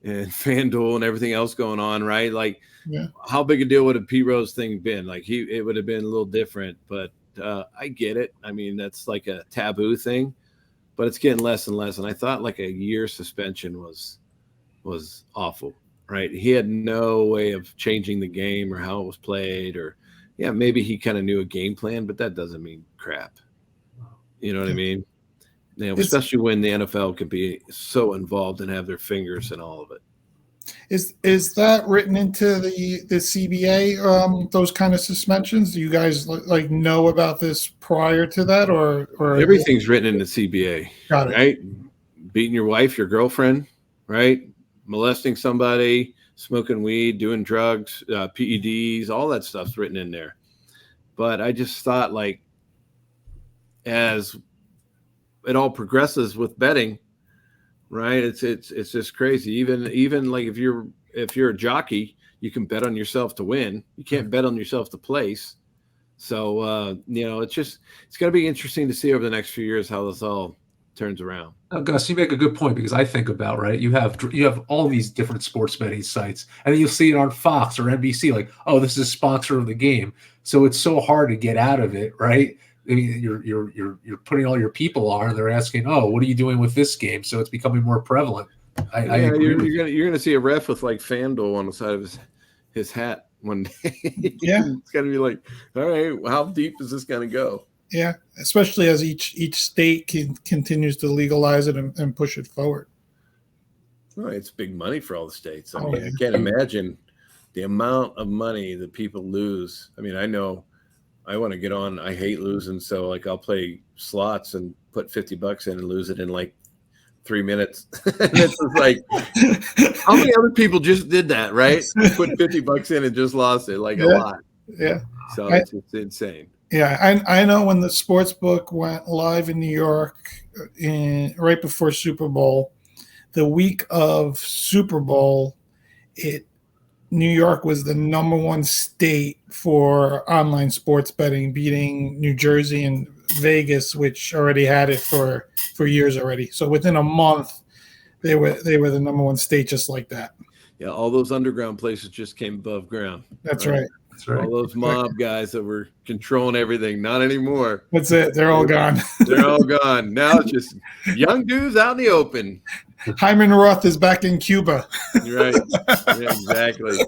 FanDuel and everything else going on, right? Like, yeah, how big a deal would a Pete Rose thing been? Like, it would have been a little different, but I get it. I mean, that's like a taboo thing, but it's getting less and less. And I thought like a year suspension was awful, right? He had no way of changing the game or how it was played, or maybe he kind of knew a game plan, but that doesn't mean crap. You know what I mean? Especially when the NFL can be so involved and have their fingers in all of it. Is that written into the CBA? Those kind of suspensions? Do you guys know about this prior to that, or everything's written in the CBA? Got it. Right? Beating your wife, your girlfriend, right? Molesting somebody, smoking weed, doing drugs, PEDs, all that stuff's written in there. But I just thought, like, as it all progresses with betting, right? It's just crazy. Even like if you're a jockey, you can bet on yourself to win. You can't bet on yourself to place. So it's going to be interesting to see over the next few years how this all turns around. Gus, you make a good point, because I think about, right, you have all these different sports betting sites, and then you'll see it on Fox or NBC, like, oh, this is a sponsor of the game. So it's so hard to get out of it, right? I mean, you're putting all your people on, and they're asking, oh, what are you doing with this game? So it's becoming more prevalent. I agree. You're gonna see a ref with like FanDuel on the side of his hat one day. Yeah, it's gonna be like, all right, how deep is this gonna go? Yeah, especially as each state continues to legalize it and push it forward. Well, it's big money for all the states. I mean, I can't imagine the amount of money that people lose. I mean, I know I want to get on. I hate losing, so like I'll play slots and put $50 in and lose it in like 3 minutes. And it's just like, how many other people just did that, right? Put $50 in and just lost it, like a lot. Yeah. So it's insane. Yeah, I know when the sports book went live in New York right before Super Bowl, the week of Super Bowl, New York was the number one state for online sports betting, beating New Jersey and Vegas, which already had it for years already. So within a month, they were the number one state just like that. Yeah, all those underground places just came above ground. That's right. That's right. All those mob guys that were controlling everything, not anymore. That's it. They're all gone. They're all gone. Now it's just young dudes out in the open. Hyman Roth is back in Cuba. Right. Yeah, exactly.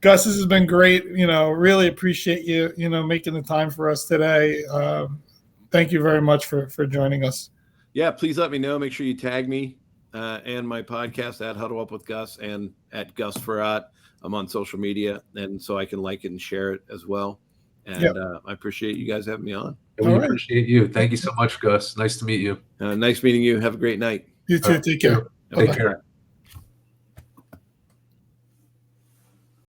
Gus, this has been great. Really appreciate you, making the time for us today. Thank you very much for joining us. Yeah, please let me know. Make sure you tag me and my podcast at Huddle Up with Gus and at Gus Frerotte. I'm on social media, and so I can like it and share it as well. And I appreciate you guys having me on. We appreciate you. Thank you so much, Gus. Nice to meet you. Nice meeting you. Have a great night. You too. Take care. Take care.